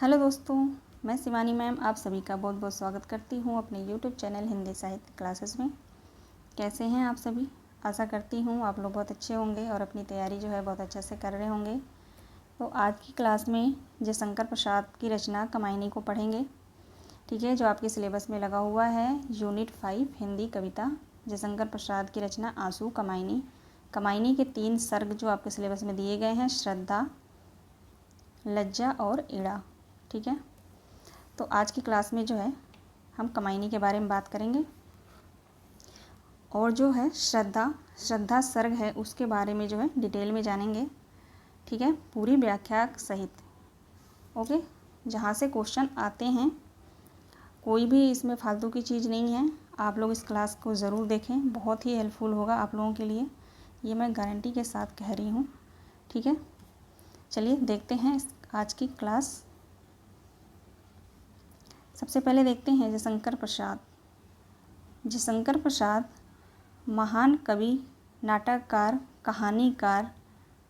Hello दोस्तों, मैं Shivani ma'am आप सभी का बहुत बहुत स्वागत करती हूँ अपने यूट्यूब चैनल हिंदी साहित्य क्लासेस में। कैसे हैं आप सभी? आशा करती हूँ आप लोग बहुत अच्छे होंगे और अपनी तैयारी जो है बहुत अच्छे से कर रहे होंगे। तो आज की क्लास में जयशंकर प्रसाद की रचना कमायनी को पढ़ेंगे। ठीक है, जो आपके सिलेबस में लगा हुआ है यूनिट 5 हिंदी कविता, जयशंकर प्रसाद की रचना आंसू कमायनी। कमायनी के 3 सर्ग जो आपके सिलेबस में दिए गए हैं, श्रद्धा, लज्जा और ईड़ा। ठीक है, तो आज की क्लास में जो है हम कमायनी के बारे में बात करेंगे और जो है श्रद्धा सर्ग है उसके बारे में जो है डिटेल में जानेंगे। ठीक है, पूरी व्याख्या सहित। ओके, जहाँ से क्वेश्चन आते हैं, कोई भी इसमें फालतू की चीज़ नहीं है। आप लोग इस क्लास को ज़रूर देखें, बहुत ही हेल्पफुल होगा आप लोगों के लिए, ये मैं गारंटी के साथ कह रही हूँ। ठीक है, चलिए देखते हैं आज की क्लास। सबसे पहले देखते हैं जयशंकर प्रसाद। जयशंकर प्रसाद महान कवि, नाटककार, कहानीकार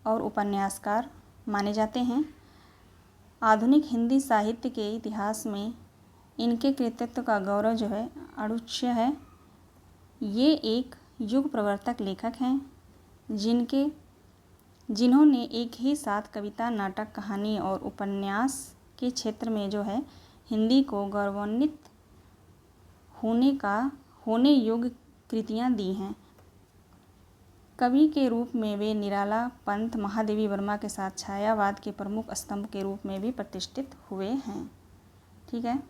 और उपन्यासकार माने जाते हैं। आधुनिक हिंदी साहित्य के इतिहास में इनके कृतित्व का गौरव जो है अक्षुण्य है। ये एक युग प्रवर्तक लेखक हैं जिन्होंने एक ही साथ कविता, नाटक, कहानी और उपन्यास के क्षेत्र में जो है हिंदी को गौरवान्वित होने योग्य कृतियाँ दी हैं। कवि के रूप में वे निराला, पंत, महादेवी वर्मा के साथ छायावाद के प्रमुख स्तंभ के रूप में भी प्रतिष्ठित हुए हैं। ठीक है,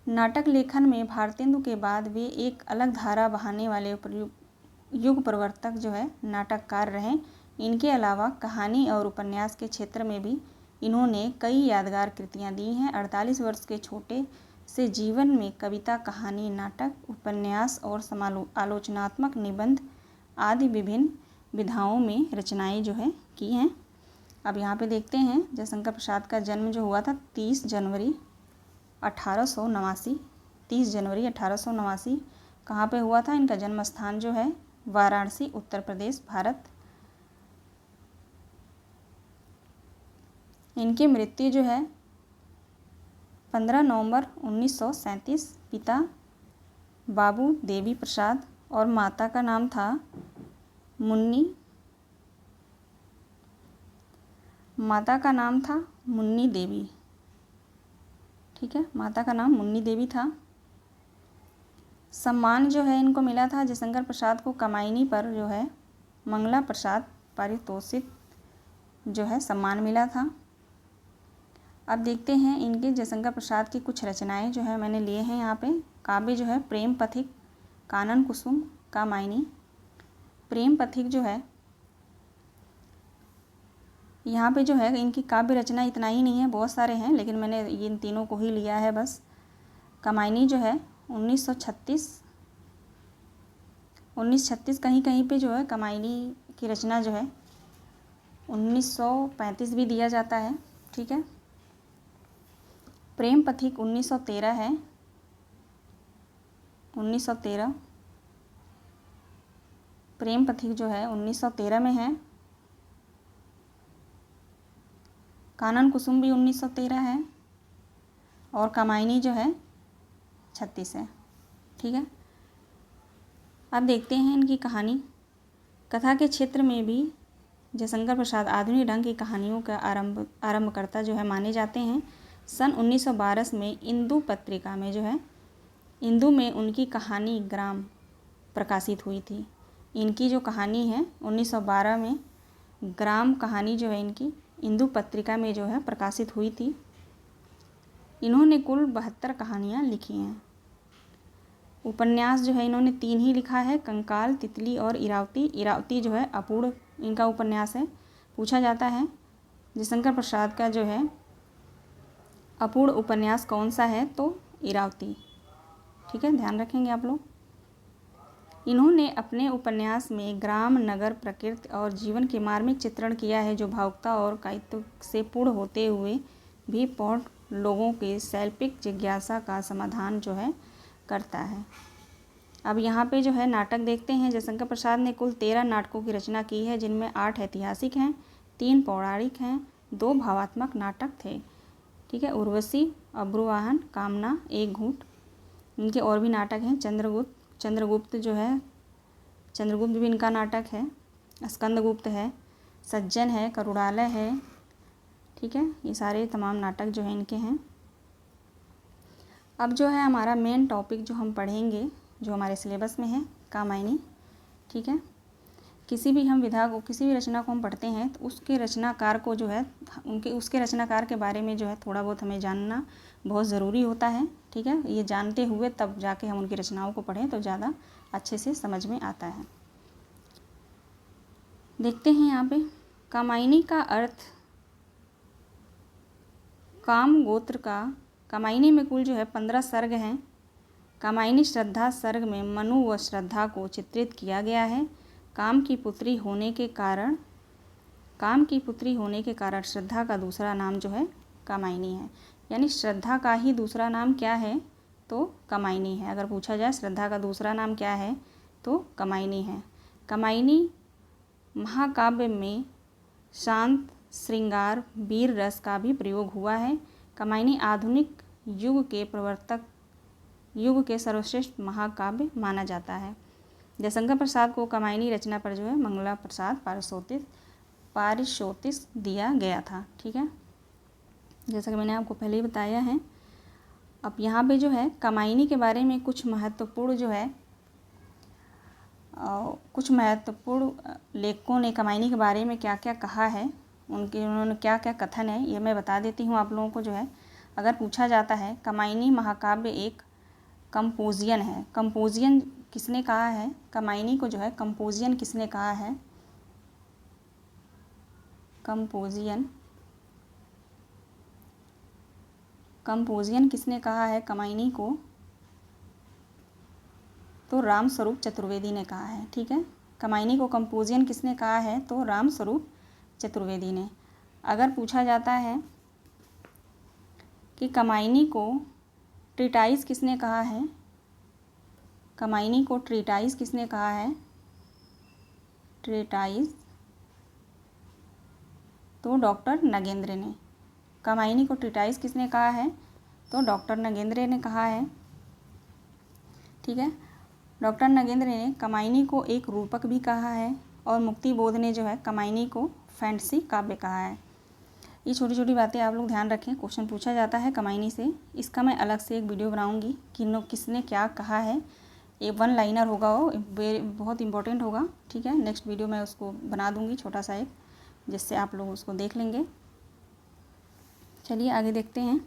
नाटक लेखन में भारतेंदु के बाद वे एक अलग धारा बहाने वाले युग प्रवर्तक जो है नाटककार रहे। इनके अलावा कहानी और उपन्यास के क्षेत्र में भी इन्होंने कई यादगार कृतियाँ दी हैं। 48 वर्ष के छोटे से जीवन में कविता, कहानी, नाटक, उपन्यास और आलोचनात्मक निबंध आदि विभिन्न विधाओं में रचनाएं जो है की हैं। अब यहाँ पे देखते हैं जयशंकर प्रसाद का जन्म जो हुआ था 30 जनवरी 1889। 30 जनवरी 1889 कहाँ पे हुआ था? इनका जन्म स्थान जो है वाराणसी, उत्तर प्रदेश, भारत। इनकी मृत्यु जो है 15 नवंबर 1937। पिता बाबू देवी प्रसाद और माता का नाम था मुन्नी देवी। ठीक है, माता का नाम मुन्नी देवी था। सम्मान जो है इनको मिला था जयशंकर प्रसाद को कमायनी पर जो है मंगला प्रसाद पारितोषिक जो है सम्मान मिला था। अब देखते हैं इनके जयशंकर प्रसाद की कुछ रचनाएं जो है मैंने लिए हैं यहाँ पे। काव्य जो है प्रेम पथिक, कानन कुसुम, कमायनी। प्रेम पथिक जो है यहाँ पे जो है इनकी काव्य रचना इतना ही नहीं है, बहुत सारे हैं, लेकिन मैंने इन तीनों को ही लिया है बस। कमायनी जो है 1936 कहीं कहीं पे जो है कमायनी की रचना जो है 1935 भी दिया जाता है। ठीक है, प्रेम पथिक 1913 है, 1913। प्रेम पथिक जो है 1913 में है। कानन कुसुम भी 1913 है और कमायनी जो है 36 है। ठीक है, अब देखते हैं इनकी कहानी। कथा के क्षेत्र में भी जयशंकर प्रसाद आधुनिक ढंग की कहानियों का आरंभकर्ता जो है माने जाते हैं। सन 1912 में इंदु पत्रिका में जो है इंदु में उनकी कहानी ग्राम प्रकाशित हुई थी। इनकी जो कहानी है 1912 में ग्राम कहानी जो है इनकी इंदु पत्रिका में जो है प्रकाशित हुई थी। इन्होंने कुल 72 कहानियाँ लिखी हैं। उपन्यास जो है इन्होंने 3 ही लिखा है, कंकाल, तितली और इरावती। इरावती जो है अपूर्ण इनका उपन्यास है। पूछा जाता है जयशंकर प्रसाद का जो है अपूर्ण उपन्यास कौन सा है, तो इरावती। ठीक है, ध्यान रखेंगे आप लोग। इन्होंने अपने उपन्यास में ग्राम, नगर, प्रकृति और जीवन के मार्मिक चित्रण किया है, जो भावुकता और कायित्व से पूर्ण होते हुए भी पौध लोगों के शैल्पिक जिज्ञासा का समाधान जो है करता है। अब यहाँ पे जो है नाटक देखते हैं। जयशंकर प्रसाद ने कुल 13 नाटकों की रचना की है, जिनमें 8 ऐतिहासिक हैं, 3 पौराणिक हैं 2 भावात्मक नाटक थे। ठीक है, उर्वशी, अब्रुवाहन, कामना, एक घूंट। इनके और भी नाटक हैं। चंद्रगुप्त जो है, चंद्रगुप्त भी इनका नाटक है। स्कंदगुप्त है, सज्जन है, करुणालय है। ठीक है, ये सारे तमाम नाटक जो हैं इनके हैं। अब जो है हमारा मेन टॉपिक जो हम पढ़ेंगे, जो हमारे सिलेबस में है, कामायनी। ठीक है, किसी भी हम विधा को, किसी भी रचना को हम पढ़ते हैं तो उसके रचनाकार को जो है, उसके रचनाकार के बारे में जो है थोड़ा बहुत हमें जानना बहुत ज़रूरी होता है। ठीक है, ये जानते हुए तब जाके हम उनकी रचनाओं को पढ़ें तो ज़्यादा अच्छे से समझ में आता है। देखते हैं यहाँ पे, कामायनी का अर्थ काम गोत्र का। कामायनी में कुल जो है 15 सर्ग हैं। कामायनी श्रद्धा सर्ग में मनु व श्रद्धा को चित्रित किया गया है। काम की पुत्री होने के कारण श्रद्धा का दूसरा नाम जो है कामायनी है। यानी श्रद्धा का ही दूसरा नाम क्या है तो कामायनी है। अगर पूछा जाए श्रद्धा का दूसरा नाम क्या है तो कामायनी है। कामायनी महाकाव्य में शांत, श्रृंगार, वीर रस का भी प्रयोग हुआ है। कामायनी आधुनिक युग के सर्वश्रेष्ठ महाकाव्य माना जाता है। जयशंकर प्रसाद को कामायनी रचना पर जो है मंगला प्रसाद पारितोषिक दिया गया था। ठीक है, जैसा कि मैंने आपको पहले ही बताया है। अब यहाँ पे जो है कामायनी के बारे में कुछ महत्वपूर्ण लेखकों ने कामायनी के बारे में क्या क्या कहा है, उन्होंने क्या क्या कथन है, ये मैं बता देती हूँ आप लोगों को। जो है अगर पूछा जाता है कामायनी महाकाव्य एक कंपोजियन है। कंपोजियन किसने कहा है? कामायनी को जो है कंपोजियन किसने कहा है? कंपोजियन किसने कहा है कामायनी को? तो रामस्वरूप चतुर्वेदी ने कहा है। ठीक है, कामायनी को कंपोजियन किसने कहा है? तो रामस्वरूप चतुर्वेदी ने। अगर पूछा जाता है कि कामायनी को ट्रीटाइज किसने कहा है? कामायनी को ट्रीटाइज किसने कहा है? ट्रीटाइज तो डॉक्टर नगेंद्र ने। कामायनी को ट्रीटाइज किसने कहा है? तो डॉक्टर नगेंद्र ने कहा है। ठीक है, डॉक्टर नगेंद्र ने कामायनी को एक रूपक भी कहा है और मुक्तिबोध ने जो है कामायनी को फैंटेसी काव्य कहा है। ये छोटी छोटी बातें आप लोग ध्यान रखें, क्वेश्चन पूछा जाता है कामायनी से। इसका मैं अलग से एक वीडियो बनाऊंगी कि किसने क्या कहा है। ये 1 लाइनर होगा, वो बहुत इंपॉर्टेंट होगा। ठीक है, नेक्स्ट वीडियो मैं उसको बना दूंगी छोटा सा एक, जिससे आप लोग उसको देख लेंगे। चलिए आगे देखते हैं।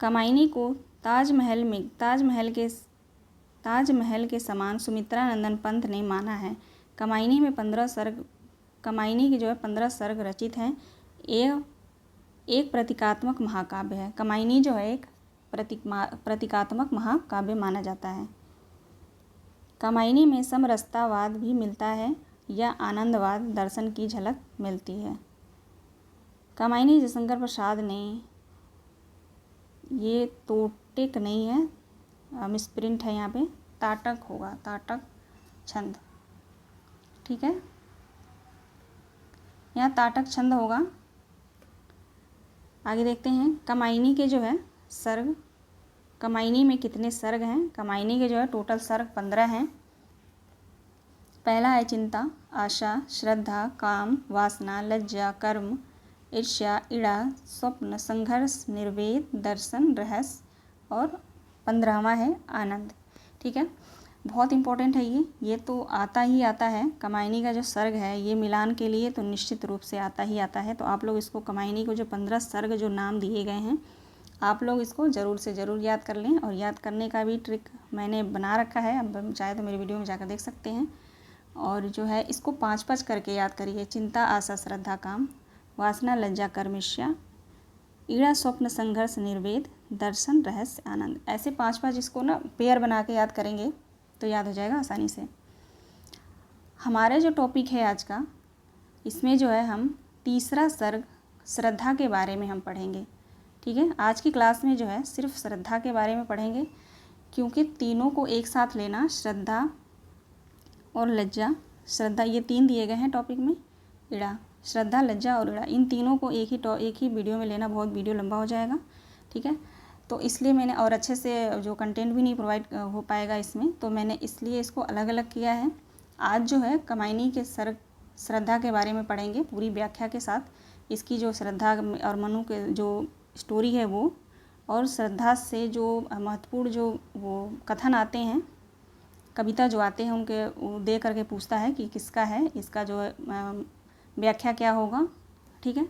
कामायनी को ताजमहल के समान सुमित्रा नंदन पंत ने माना है। कामायनी में 15 सर्ग, कामायनी के जो है 15 सर्ग रचित हैं। एक प्रतीकात्मक महाकाव्य है। कामायनी जो है एक प्रतीकात्मक महाकाव्य माना जाता है। कामायनी में समरसतावाद भी मिलता है या आनंदवाद दर्शन की झलक मिलती है। कामायनी जयशंकर प्रसाद ने, ये तोटिक नहीं है, मिसप्रिंट है यहाँ पे, ताटक होगा, ताटक छंद। ठीक है, यहाँ ताटक छंद होगा। आगे देखते हैं कामायनी के जो है सर्ग। कामायनी में कितने सर्ग हैं? कामायनी के जो है टोटल सर्ग 15 हैं। पहला है चिंता, आशा, श्रद्धा, काम, वासना, लज्जा, कर्म, ईर्ष्या, ईड़ा, स्वप्न, संघर्ष, निर्वेद, दर्शन, रहस्य, और 15वां है आनंद। ठीक है, बहुत इंपॉर्टेंट है ये तो आता ही आता है। कामायनी का जो सर्ग है ये मिलान के लिए तो निश्चित रूप से आता ही आता है। तो आप लोग इसको कामायनी को जो 15 सर्ग जो नाम दिए गए हैं, आप लोग इसको ज़रूर से ज़रूर याद कर लें। और याद करने का भी ट्रिक मैंने बना रखा है, अब चाहे तो मेरी वीडियो में जाकर देख सकते हैं। और जो है इसको 5-5 करके याद करिए। चिंता, आशा, श्रद्धा, काम, वासना, लज्जा, कर्म, ईर्ष्या, ईड़ा, स्वप्न, संघर्ष, निर्वेद, दर्शन, रहस्य, आनंद। ऐसे 5-5 इसको ना पेयर बना के याद करेंगे तो याद हो जाएगा आसानी से। हमारे जो टॉपिक है आज का, इसमें जो है हम तीसरा सर्ग श्रद्धा के बारे में हम पढ़ेंगे। ठीक है, आज की क्लास में जो है सिर्फ श्रद्धा के बारे में पढ़ेंगे, क्योंकि तीनों को एक साथ लेना, श्रद्धा और लज्जा श्रद्धा, ये 3 दिए गए हैं टॉपिक में। इड़ा, श्रद्धा, लज्जा और इड़ा, इन तीनों को एक ही वीडियो में लेना, बहुत वीडियो लंबा हो जाएगा, ठीक है। तो इसलिए मैंने, और अच्छे से जो कंटेंट भी नहीं प्रोवाइड हो पाएगा इसमें, तो मैंने इसलिए इसको अलग अलग किया है। आज जो है कामायनी के सर्ग श्रद्धा के बारे में पढ़ेंगे पूरी व्याख्या के साथ। इसकी जो श्रद्धा और मनु के जो स्टोरी है वो, और श्रद्धा से जो महत्वपूर्ण जो वो कथन आते हैं, कविता जो आते हैं, उनके वो दे करके पूछता है कि किसका है, इसका जो व्याख्या क्या होगा, ठीक है।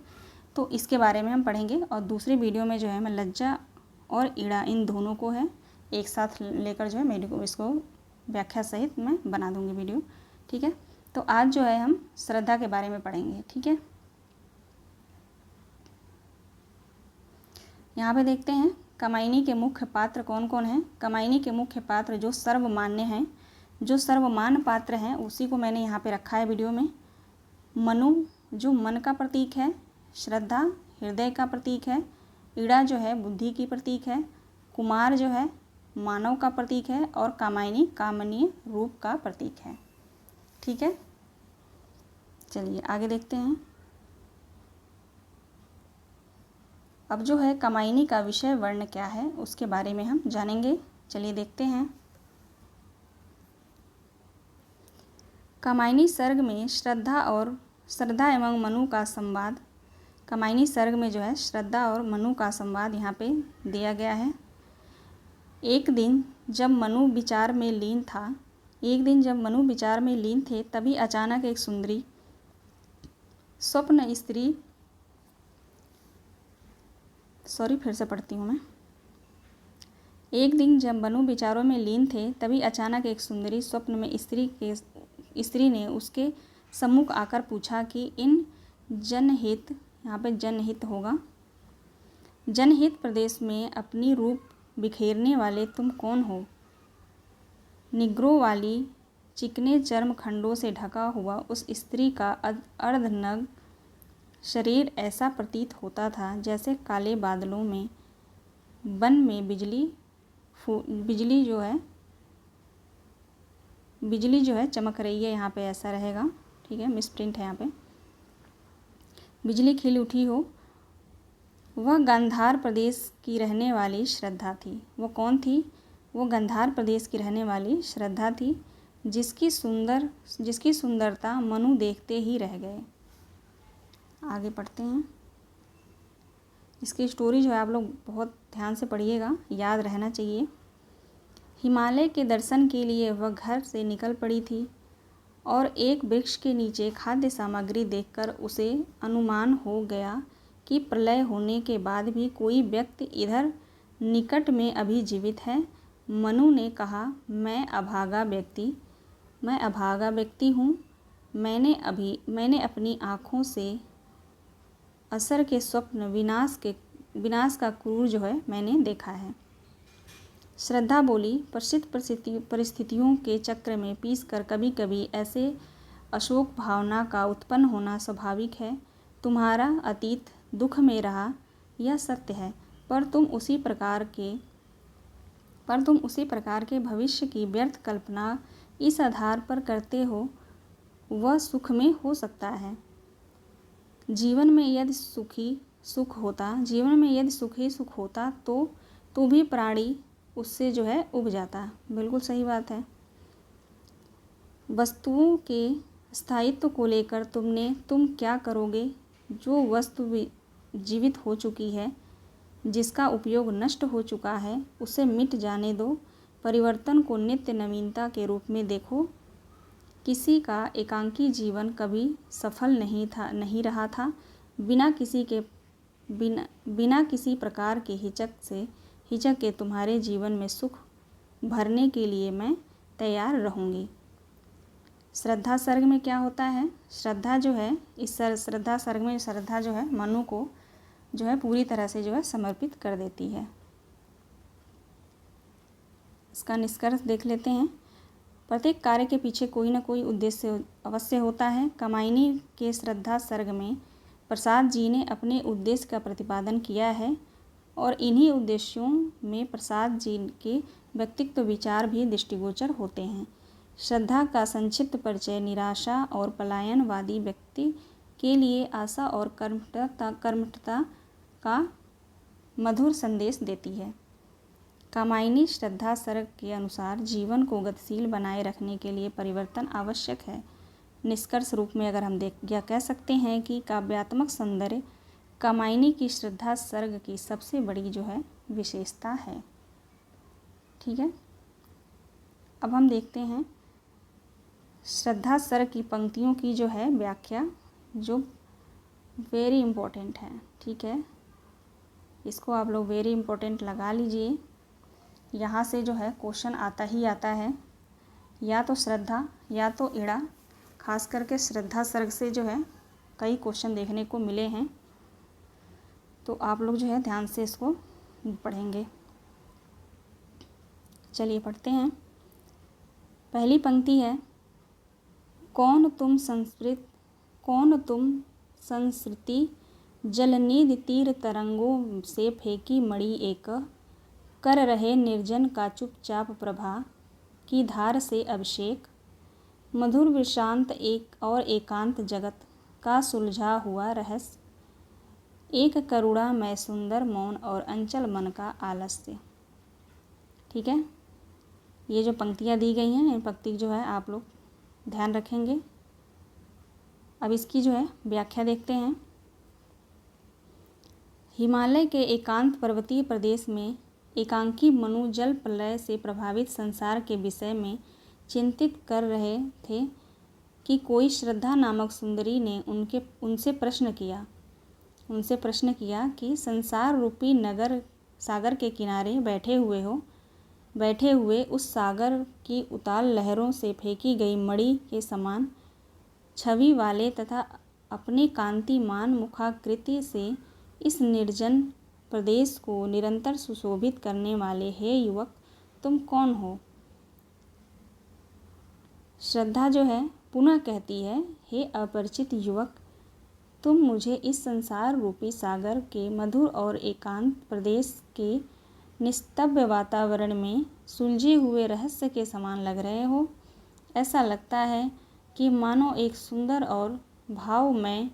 तो इसके बारे में हम पढ़ेंगे। और दूसरे वीडियो में जो है मैं लज्जा और इड़ा, इन दोनों को है एक साथ लेकर जो है मैं इसको व्याख्या सहित मैं बना दूंगी वीडियो, ठीक है। तो आज जो है हम श्रद्धा के बारे में पढ़ेंगे, ठीक है। यहाँ पे देखते हैं कामायनी के मुख्य पात्र कौन कौन हैं। कामायनी के मुख्य पात्र जो सर्वमान्य हैं, जो सर्वमान्य पात्र हैं, उसी को मैंने यहाँ पे रखा है वीडियो में। मनु जो मन का प्रतीक है, श्रद्धा हृदय का प्रतीक है, इड़ा जो है बुद्धि की प्रतीक है, कुमार जो है मानव का प्रतीक है, और कामायनी कामनीय रूप का प्रतीक है, ठीक है। चलिए आगे देखते हैं। अब जो है कामायनी का विषय वर्ण क्या है, उसके बारे में हम जानेंगे। चलिए देखते हैं। कामायनी सर्ग में श्रद्धा एवं मनु का संवाद, कामायनी सर्ग में जो है श्रद्धा और मनु का संवाद यहाँ पे दिया गया है। एक दिन जब मनु विचार में लीन थे, तभी अचानक एक सुंदरी स्वप्न स्त्री, फिर से पढ़ती हूँ मैं। एक दिन जब मनु विचारों में लीन थे, तभी अचानक एक सुंदरी स्वप्न में स्त्री ने उसके सम्मुख आकर पूछा कि इन जनहित, यहाँ पे जनहित होगा, जनहित प्रदेश में अपनी रूप बिखेरने वाले तुम कौन हो। निग्रो वाली चिकने चर्म खंडों से ढका हुआ उस स्त्री का अर्धनग्न शरीर ऐसा प्रतीत होता था जैसे काले बादलों में वन में बिजली जो है चमक रही है। यहाँ पे ऐसा रहेगा, ठीक है, मिसप्रिंट है यहाँ पे, बिजली खिल उठी हो। वह गांधार प्रदेश की रहने वाली श्रद्धा थी। वो कौन थी? वो गांधार प्रदेश की रहने वाली श्रद्धा थी, जिसकी सुंदरता मनु देखते ही रह गए। आगे पढ़ते हैं। इसकी स्टोरी जो है आप लोग बहुत ध्यान से पढ़िएगा, याद रहना चाहिए। हिमालय के दर्शन के लिए वह घर से निकल पड़ी थी और एक वृक्ष के नीचे खाद्य सामग्री देखकर उसे अनुमान हो गया कि प्रलय होने के बाद भी कोई व्यक्ति इधर निकट में अभी जीवित है। मनु ने कहा, मैं अभागा व्यक्ति हूँ। मैंने अपनी आँखों से असर के स्वप्न विनाश का क्रूर जो है मैंने देखा है। श्रद्धा बोली, प्रसिद्ध परिस्थितियों के चक्र में पीसकर कभी कभी ऐसे अशोक भावना का उत्पन्न होना स्वाभाविक है। तुम्हारा अतीत दुख में रहा, यह सत्य है, पर तुम उसी प्रकार के भविष्य की व्यर्थ कल्पना इस आधार पर करते हो वह सुख में हो सकता है। जीवन में यदि सुख ही सुख होता तो भी प्राणी उससे जो है उब जाता। बिल्कुल सही बात है। वस्तुओं के स्थायित्व को लेकर तुम क्या करोगे? जो वस्तु जीवित हो चुकी है, जिसका उपयोग नष्ट हो चुका है, उसे मिट जाने दो। परिवर्तन को नित्य नवीनता के रूप में देखो। किसी का एकांकी जीवन कभी सफल नहीं रहा था। बिना किसी प्रकार के हिचक के तुम्हारे जीवन में सुख भरने के लिए मैं तैयार रहूँगी। श्रद्धा सर्ग में क्या होता है? श्रद्धा जो है इस श्रद्धा सर्ग में श्रद्धा जो है मनु को जो है पूरी तरह से जो है समर्पित कर देती है। इसका निष्कर्ष देख लेते हैं। प्रत्येक कार्य के पीछे कोई न कोई उद्देश्य अवश्य होता है। कामायनी के श्रद्धा सर्ग में प्रसाद जी ने अपने उद्देश्य का प्रतिपादन किया है और इन्हीं उद्देश्यों में प्रसाद जी के व्यक्तित्व विचार भी दृष्टिगोचर होते हैं। श्रद्धा का संक्षिप्त परिचय निराशा और पलायनवादी व्यक्ति के लिए आशा और कर्मठता का मधुर संदेश देती है। कामायनी श्रद्धा सर्ग के अनुसार जीवन को गतिशील बनाए रखने के लिए परिवर्तन आवश्यक है। निष्कर्ष रूप में अगर हम कह सकते हैं कि काव्यात्मक सौंदर्य कामायनी की श्रद्धा सर्ग की सबसे बड़ी जो है विशेषता है। ठीक है, अब हम देखते हैं श्रद्धा सर्ग की पंक्तियों की जो है व्याख्या, जो वेरी इम्पोर्टेंट है। ठीक है, इसको आप लोग वेरी इम्पोर्टेंट लगा लीजिए। यहाँ से जो है क्वेश्चन आता ही आता है, या तो श्रद्धा या तो इड़ा। खास करके श्रद्धा सर्ग से जो है कई क्वेश्चन देखने को मिले हैं, तो आप लोग जो है ध्यान से इसको पढ़ेंगे। चलिए पढ़ते हैं। पहली पंक्ति है, कौन तुम संस्कृति जलनिधि तीर तरंगों से फेंकी मणि एक, कर रहे निर्जन का चुपचाप प्रभा की धार से अभिषेक, मधुर विश्रांत एक और एकांत जगत का सुलझा हुआ रहस्य, एक करुणा में सुंदर मौन और अंचल मन का आलस्य। ठीक है, ये जो पंक्तियाँ दी गई हैं, इन पंक्ति जो है आप लोग ध्यान रखेंगे। अब इसकी जो है व्याख्या देखते हैं। हिमालय के एकांत पर्वतीय प्रदेश में एकांकी मनु जल प्रलय से प्रभावित संसार के विषय में चिंतित कर रहे थे कि कोई श्रद्धा नामक सुंदरी ने उनसे प्रश्न किया कि संसार रूपी सागर के किनारे बैठे हुए उस सागर की उताल लहरों से फेंकी गई मणि के समान छवि वाले तथा अपनी कांतिमान मुखाकृति से इस निर्जन प्रदेश को निरंतर सुशोभित करने वाले हे युवक, तुम कौन हो? श्रद्धा जो है पुनः कहती है, हे अपरिचित युवक, तुम मुझे इस संसार रूपी सागर के मधुर और एकांत प्रदेश के निस्तब्ध वातावरण में सुलझे हुए रहस्य के समान लग रहे हो। ऐसा लगता है कि मानो एक सुंदर और भावमय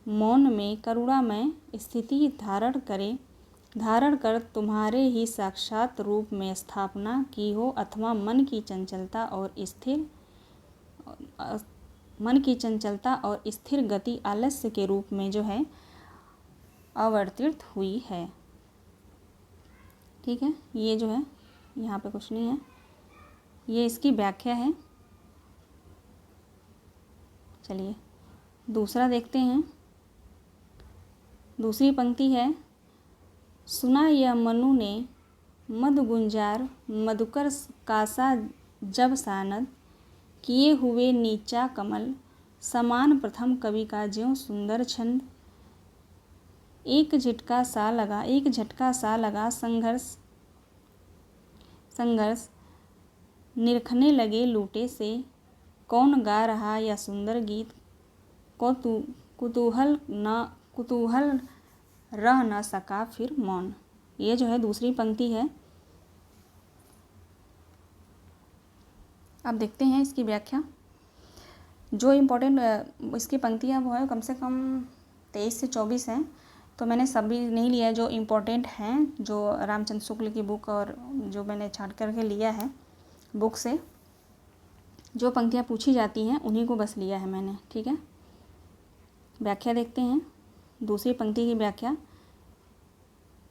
मौन में करुणा में स्थिति धारण कर तुम्हारे ही साक्षात रूप में स्थापना की हो, अथवा मन की चंचलता और स्थिर गति आलस्य के रूप में जो है अवर्तित हुई है। ठीक है, ये जो है यहाँ पे कुछ नहीं है, ये इसकी व्याख्या है। चलिए दूसरा देखते हैं। दूसरी पंक्ति है, सुना यह मनु ने मद गुंजार मधुकर कासा जब सानद, किए हुए नीचा कमल समान प्रथम कवि का ज्यों सुंदर छंद, एक झटका सा लगा संघर्ष निरखने लगे लूटे से, कौन गा रहा यह सुंदर गीत, कुतूहल रह न सका फिर मौन। ये जो है दूसरी पंक्ति है। अब देखते हैं इसकी व्याख्या। जो इम्पोर्टेंट इसकी पंक्तियाँ वो है कम से कम 23 से 24 हैं, तो मैंने सभी नहीं लिया, जो इम्पोर्टेंट हैं, जो रामचंद्र शुक्ल की बुक और जो मैंने छांट करके लिया है बुक से, जो पंक्तियाँ पूछी जाती हैं उन्हीं को बस लिया है मैंने। ठीक है, व्याख्या देखते हैं। दूसरी पंक्ति की व्याख्या,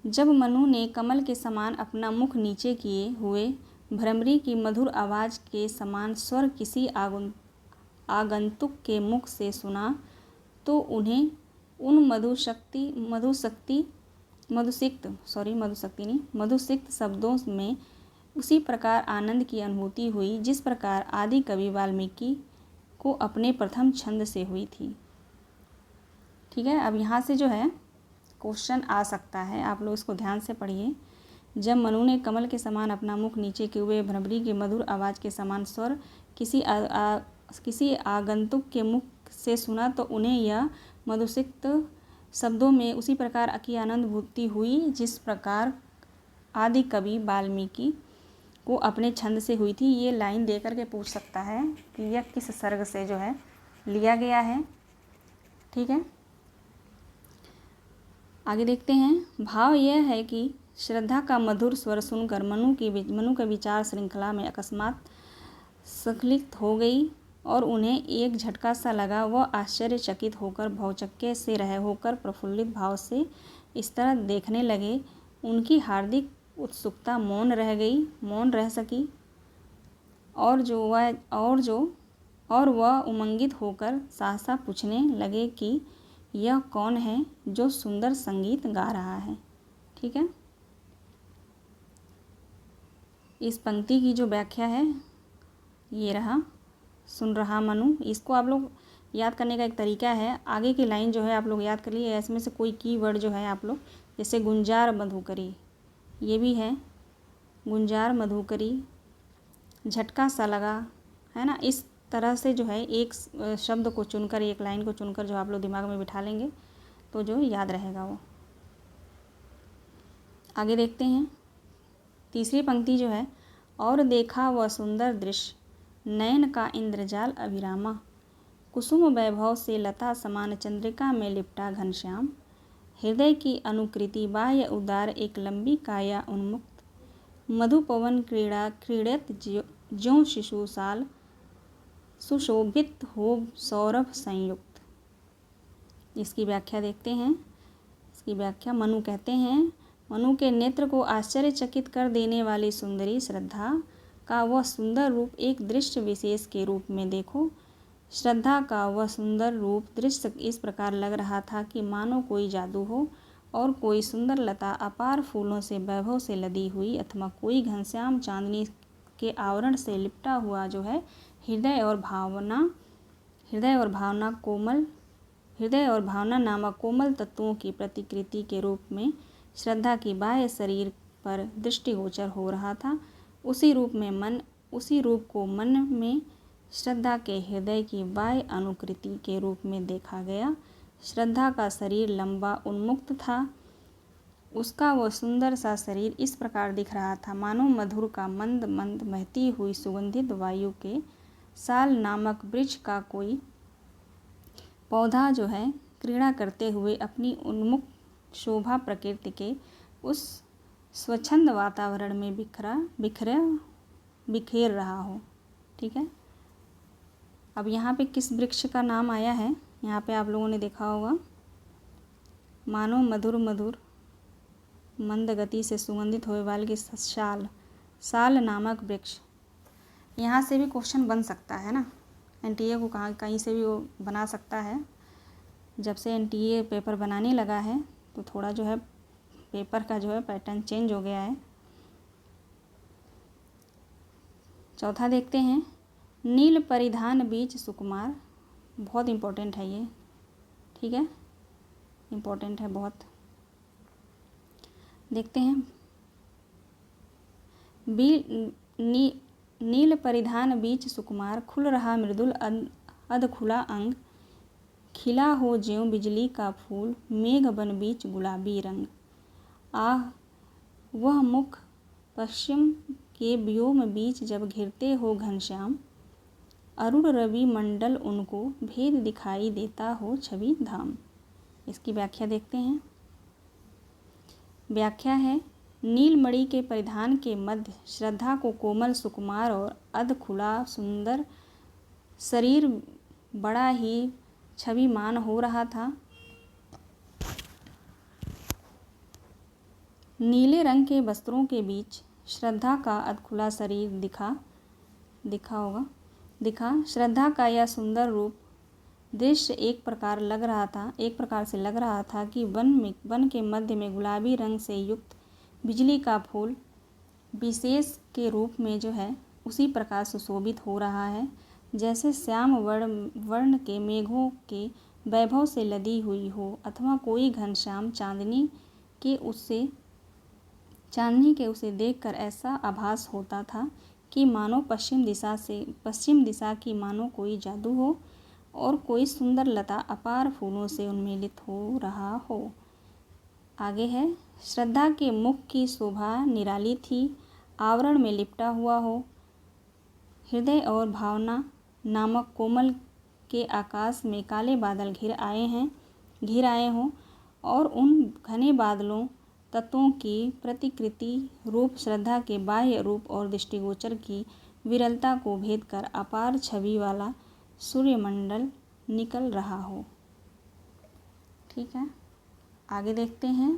जब मनु ने कमल के समान अपना मुख नीचे किए हुए भ्रमरी की मधुर आवाज़ के समान स्वर किसी आगंतुक के मुख से सुना, तो उन्हें उन मधुसिक्त शब्दों में उसी प्रकार आनंद की अनुभूति हुई जिस प्रकार आदि कवि वाल्मीकि को अपने प्रथम छंद से हुई थी। ठीक है, अब यहाँ से जो है क्वेश्चन आ सकता है, आप लोग इसको ध्यान से पढ़िए। जब मनु ने कमल के समान अपना मुख नीचे किए हुए भ्रमरी की मधुर आवाज़ के समान स्वर किसी आगंतुक के मुख से सुना, तो उन्हें यह मधुसिक्त शब्दों में उसी प्रकार की आनंद भूति हुई जिस प्रकार आदि कवि वाल्मीकि को अपने छंद से हुई थी। ये लाइन दे कर के पूछ सकता है कि यह किस सर्ग से जो है लिया गया है। ठीक है, आगे देखते हैं। भाव यह है कि श्रद्धा का मधुर स्वर सुनकर मनु के विचार श्रृंखला में अकस्मात स्खलित हो गई और उन्हें एक झटका सा लगा। वह आश्चर्यचकित होकर भौचक्के से रह होकर प्रफुल्लित भाव से इस तरह देखने लगे। उनकी हार्दिक उत्सुकता मौन रह सकी और वह उमंगित होकर सहसा पूछने लगे कि यह कौन है जो सुंदर संगीत गा रहा है। ठीक है, इस पंक्ति की जो व्याख्या है ये रहा, सुन रहा मनु। इसको आप लोग याद करने का एक तरीका है, आगे की लाइन जो है आप लोग याद कर लिए, इसमें से कोई कीवर्ड जो है आप लोग, जैसे गुंजार मधुकरी, ये भी है गुंजार मधुकरी, झटका सा लगा, है ना। इस तरह से जो है एक शब्द को चुनकर, एक लाइन को चुनकर जो आप लोग दिमाग में बिठा लेंगे तो जो याद रहेगा वो। आगे देखते हैं, तीसरी पंक्ति जो है, और देखा वह सुंदर दृश्य, नयन का इंद्रजाल अभिरामा, कुसुम वैभव से लता समान चंद्रिका में लिपटा घनश्याम, हृदय की अनुकृति बाह्य उदार एक लंबी काया उन्मुक्त, मधुपवन क्रीड़त ज्यों शिशुसाल, सुशोभित हो सौरभ संयुक्त। इसकी व्याख्या देखते हैं। इसकी व्याख्या मनु कहते हैं, मनु के नेत्र को आश्चर्यचकित कर देने वाली सुंदरी श्रद्धा का वह सुंदर रूप एक दृश्य विशेष के रूप में देखो। श्रद्धा का वह सुंदर रूप दृश्य इस प्रकार लग रहा था कि मानो कोई जादू हो और कोई सुंदर लता अपार फूलों से वैभव से लदी हुई अथवा कोई घनश्याम चांदनी के आवरण से लिपटा हुआ जो है हृदय और भावना नामक कोमल तत्वों की प्रतिकृति के रूप में श्रद्धा की बाह्य शरीर पर दृष्टिगोचर हो रहा था। उसी रूप को मन में श्रद्धा के हृदय की बाह्य अनुकृति के रूप में देखा गया। श्रद्धा का शरीर लंबा उन्मुक्त था। उसका वह सुंदर सा शरीर इस प्रकार दिख रहा था मानो मधुर का मंद मंद बहती हुई सुगंधित वायु के साल नामक वृक्ष का कोई पौधा जो है क्रीड़ा करते हुए अपनी उन्मुक्त शोभा प्रकृति के उस स्वच्छंद वातावरण में बिखेर रहा हो। ठीक है, अब यहाँ पे किस वृक्ष का नाम आया है, यहाँ पे आप लोगों ने देखा होगा, मानो मधुर मधुर मंद गति से सुगंधित होने वाले की साल नामक वृक्ष। यहाँ से भी क्वेश्चन बन सकता है ना, एनटीए को कहीं से भी वो बना सकता है। जब से एनटीए पेपर बनाने लगा है तो थोड़ा जो है पेपर का जो है पैटर्न चेंज हो गया है। चौथा देखते हैं, नील परिधान बीच सुकुमार, बहुत इम्पोर्टेंट है ये। ठीक है, इम्पोर्टेंट है बहुत। देखते हैं, नील परिधान बीच सुकुमार, खुल रहा मृदुल अध खुला अंग, खिला हो ज्यों बिजली का फूल, मेघ बन बीच गुलाबी रंग। आह वह मुख पश्चिम के व्योम बीच जब घिरते हो घनश्याम, अरुण रवि मंडल उनको भेद दिखाई देता हो छवि धाम। इसकी व्याख्या देखते हैं। व्याख्या है, नीलमणि के परिधान के मध्य श्रद्धा को कोमल सुकुमार और अध खुला सुंदर शरीर बड़ा ही छविमान हो रहा था। नीले रंग के वस्त्रों के बीच श्रद्धा का अधखुला शरीर दिखा। श्रद्धा का यह सुंदर रूप दृश्य एक प्रकार से लग रहा था कि वन के मध्य में गुलाबी रंग से युक्त बिजली का फूल विशेष के रूप में जो है उसी प्रकार सुशोभित हो रहा है जैसे श्याम वर्ण के मेघों के वैभव से लदी हुई हो अथवा कोई घनश्याम चांदनी के उसे देखकर ऐसा आभास होता था कि मानो पश्चिम दिशा की मानो कोई जादू हो और कोई सुंदर लता अपार फूलों से उन्मीलित हो रहा हो। आगे है, श्रद्धा के मुख की शोभा निराली थी, आवरण में लिपटा हुआ हो, हृदय और भावना नामक कोमल के आकाश में काले बादल घिर आए हों और उन घने बादलों तत्वों की प्रतिकृति रूप श्रद्धा के बाह्य रूप और दृष्टिगोचर की विरलता को भेद कर अपार छवि वाला सूर्यमंडल निकल रहा हो। ठीक है, आगे देखते हैं।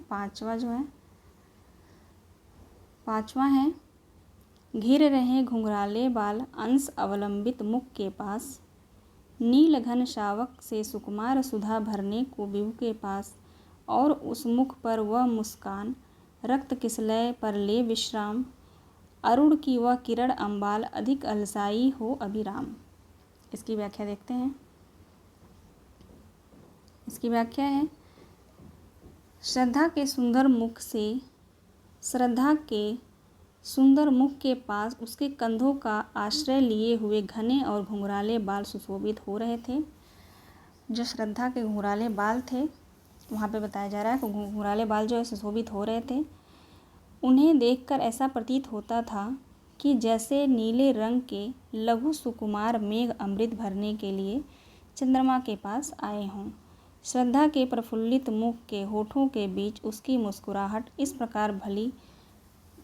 पांचवा है घिर रहे घुंघराले बाल अंश अवलंबित मुख के पास, नील घन शावक से सुकुमार सुधा भरने को विभु के पास, और उस मुख पर वह मुस्कान रक्त किसलय पर ले विश्राम, अरुण की वह किरण अम्बाल अधिक अलसाई हो अभिराम। इसकी व्याख्या देखते हैं। इसकी व्याख्या है श्रद्धा के सुंदर मुख के पास उसके कंधों का आश्रय लिए हुए घने और घुंघराले बाल सुशोभित हो रहे थे। जो श्रद्धा के घुंघराले बाल थे, वहाँ पे बताया जा रहा है कि घुंघराले बाल जो है सुशोभित हो रहे थे। उन्हें देखकर ऐसा प्रतीत होता था कि जैसे नीले रंग के लघु सुकुमार मेघ अमृत भरने के लिए चंद्रमा के पास आए हों। श्रद्धा के प्रफुल्लित मुख के होठों के बीच उसकी मुस्कुराहट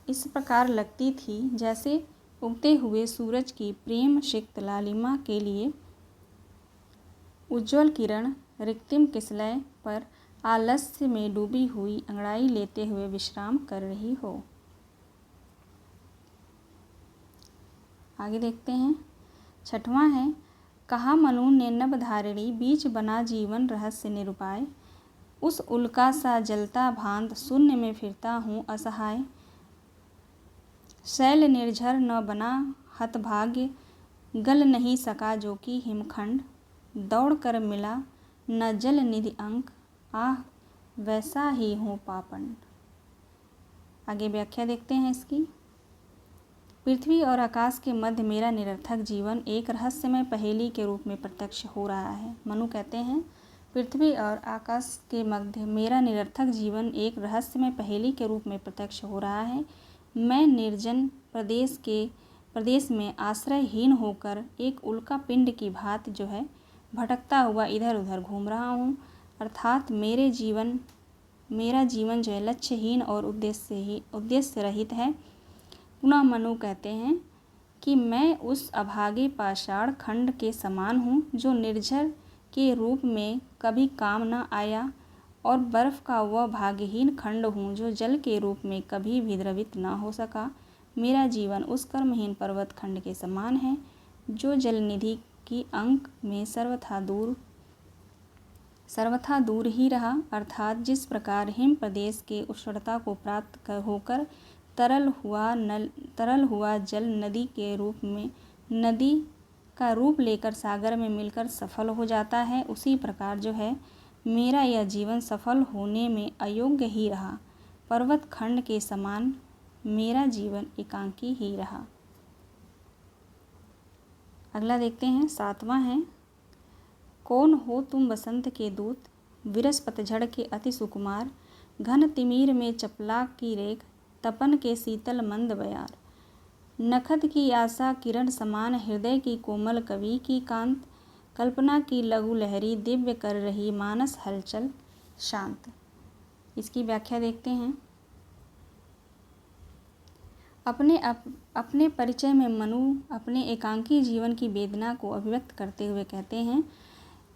इस प्रकार लगती थी जैसे उगते हुए सूरज की प्रेम सिक्त लालिमा के लिए उज्ज्वल किरण रिक्तिम किसलय पर आलस्य में डूबी हुई अंगड़ाई लेते हुए विश्राम कर रही हो। आगे देखते हैं। छठवां है कहा मनु ने नभधारिणी बीच बना जीवन रहस्य निरूपाय, उस उल्का सा जलता भांत शून्य में फिरता हूँ असहाय, शैल निर्झर न बना हतभाग्य गल नहीं सका जो कि हिमखंड, दौड़ कर मिला न जल निधि अंक आह वैसा ही हूँ पापंड। आगे व्याख्या देखते हैं इसकी। पृथ्वी और आकाश के मध्य मेरा निरर्थक जीवन एक रहस्यमय पहेली के रूप में प्रत्यक्ष हो रहा है। मनु कहते हैं पृथ्वी और आकाश के मध्य मेरा निरर्थक जीवन एक रहस्यमय पहेली के रूप में प्रत्यक्ष हो रहा है। मैं निर्जन प्रदेश में आश्रयहीन होकर एक उल्का पिंड की भांति जो है भटकता हुआ इधर उधर घूम रहा हूँ। अर्थात मेरा जीवन जो है लक्ष्यहीन और उद्देश्य रहित है। पुनः मनु कहते हैं कि मैं उस अभागे पाषाण खंड के समान हूँ जो निर्झर के रूप में कभी काम न आया, और बर्फ का वह भाग्यहीन खंड हूँ जो जल के रूप में कभी भी द्रवित न हो सका। मेरा जीवन उस कर्महीन पर्वत खंड के समान है जो जलनिधि की अंक में सर्वथा दूर ही रहा। अर्थात जिस प्रकार हिम प्रदेश के उष्णता को प्राप्त होकर तरल हुआ जल नदी का रूप लेकर सागर में मिलकर सफल हो जाता है, उसी प्रकार जो है मेरा यह जीवन सफल होने में अयोग्य ही रहा। पर्वत खंड के समान मेरा जीवन एकांकी ही रहा। अगला देखते हैं। सातवां है कौन हो तुम बसंत के दूत, विरस पतझड़ के अति सुकुमार, घन तिमीर में चपलाक की रेख, तपन के शीतल मंद बयार, नखत की आशा किरण समान हृदय की कोमल कवि की कांत, कल्पना की लघु लहरी दिव्य कर रही मानस हलचल शांत। इसकी व्याख्या देखते हैं। अपने परिचय में मनु अपने एकांकी जीवन की वेदना को अभिव्यक्त करते हुए कहते हैं।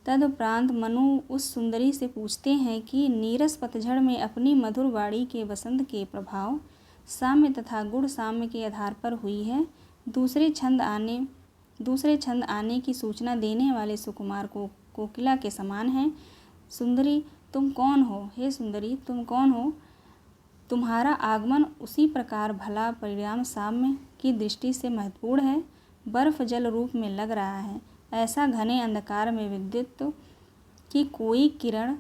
तदुपरांत मनु उस सुंदरी से पूछते हैं कि नीरस पतझड़ में अपनी मधुर वाणी के वसंत के प्रभाव साम्य तथा गुण साम्य के आधार पर हुई है। दूसरे छंद आने की सूचना देने वाले सुकुमार को कोकिला के समान है। सुंदरी तुम कौन हो? हे सुंदरी तुम कौन हो? तुम्हारा आगमन उसी प्रकार भला परिणाम साम्य की दृष्टि से महत्वपूर्ण है। बर्फ जल रूप में लग रहा है। ऐसा घने अंधकार में विद्युत की कोई किरण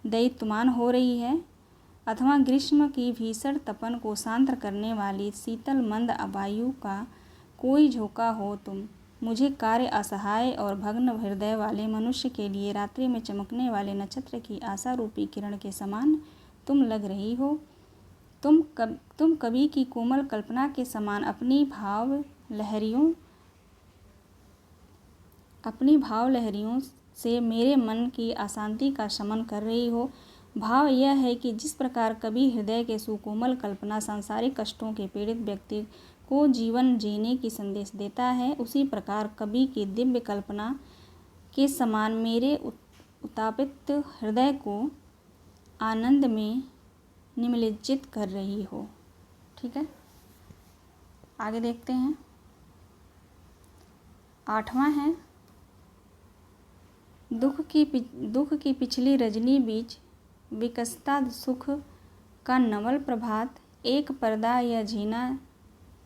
दैत्यमान हो रही है, अथवा ग्रीष्म की भीषण तपन को शांत करने वाली शीतल मंद वायु का कोई झोंका हो तुम। मुझे कार्य असहाय और भग्न हृदय वाले मनुष्य के लिए रात्रि में चमकने वाले नक्षत्र की आशा रूपी किरण के समान तुम लग रही हो। तुम कवि की कोमल कल्पना के समान अपनी भाव लहरियों से मेरे मन की अशांति का शमन कर रही हो। भाव यह है कि जिस प्रकार कवि हृदय के सुकोमल कल्पना सांसारिक कष्टों के पीड़ित व्यक्ति को जीवन जीने की संदेश देता है, उसी प्रकार कवि की दिव्य कल्पना के समान मेरे उत्तापित हृदय को आनंद में निमज्जित कर रही हो। ठीक है, आगे देखते हैं। 8वां है, दुख की पिछली रजनी बीच विकसता सुख का नवल प्रभात। एक पर्दा या झीना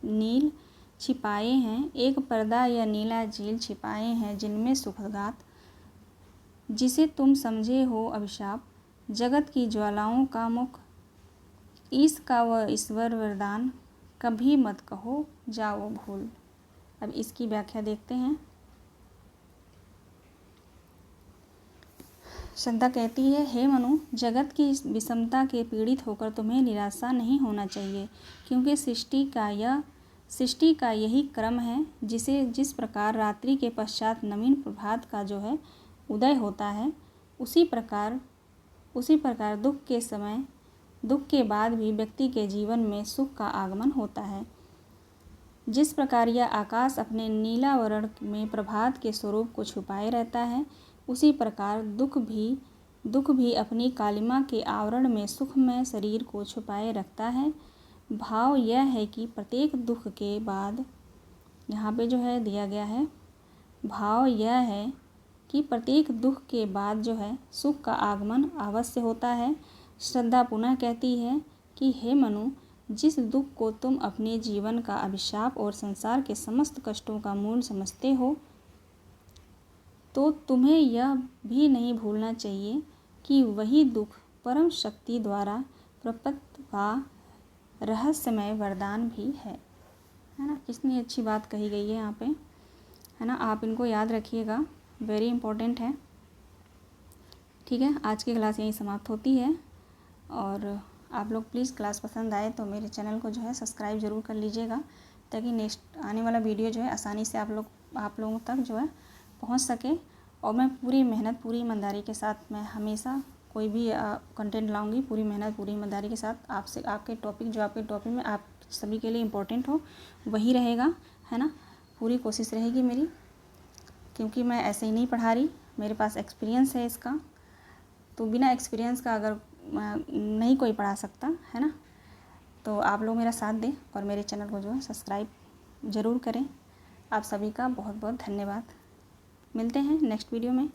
नील छिपाए हैं, एक पर्दा या नीला झील छिपाए हैं जिनमें सुखगात, जिसे तुम समझे हो अभिशाप। जगत की ज्वालाओं का मुख, ईश का वह ईश्वर वरदान, कभी मत कहो जाओ भूल। अब इसकी व्याख्या देखते हैं। श्रद्धा कहती है, हे मनु, जगत की विषमता के पीड़ित होकर तुम्हें निराशा नहीं होना चाहिए, क्योंकि सृष्टि का यही क्रम है। जिस प्रकार रात्रि के पश्चात नवीन प्रभात का जो है उदय होता है, उसी प्रकार दुख के बाद भी व्यक्ति के जीवन में सुख का आगमन होता है। जिस प्रकार यह आकाश अपने नीलावरण में प्रभात के स्वरूप को छुपाए रहता है, उसी प्रकार दुख भी अपनी कालिमा के आवरण में सुखमय शरीर को छुपाए रखता है। भाव यह है कि प्रत्येक दुख के बाद, यहाँ पे जो है दिया गया है, भाव यह है कि प्रत्येक दुख के बाद जो है सुख का आगमन अवश्य होता है। श्रद्धा पुनः कहती है कि हे मनु, जिस दुख को तुम अपने जीवन का अभिशाप और संसार के समस्त कष्टों का मूल समझते हो, तो तुम्हें यह भी नहीं भूलना चाहिए कि वही दुख परम शक्ति द्वारा प्रदत्त का रहस्यमय वरदान भी है ना। कितनी अच्छी बात कही गई है यहाँ पे, है ना। आप इनको याद रखिएगा, वेरी इंपॉर्टेंट है। ठीक है, आज की क्लास यहीं समाप्त होती है। और आप लोग प्लीज़ क्लास पसंद आए तो मेरे चैनल को जो है सब्सक्राइब ज़रूर कर लीजिएगा, ताकि नेक्स्ट आने वाला वीडियो जो है आसानी से आप लोगों तक जो है पहुंच सके। और मैं पूरी मेहनत, पूरी ईमानदारी के साथ मैं हमेशा कोई भी कंटेंट लाऊंगी, पूरी मेहनत, पूरी ईमानदारी के साथ आपके टॉपिक में आप सभी के लिए इम्पोर्टेंट हो वही रहेगा, है ना। पूरी कोशिश रहेगी मेरी, क्योंकि मैं ऐसे ही नहीं पढ़ा रही, मेरे पास एक्सपीरियंस है इसका। तो बिना एक्सपीरियंस का अगर नहीं कोई पढ़ा सकता, है ना। तो आप लोग मेरा साथ दें और मेरे चैनल को जो है सब्सक्राइब ज़रूर करें। आप सभी का बहुत बहुत धन्यवाद। मिलते हैं नेक्स्ट वीडियो में।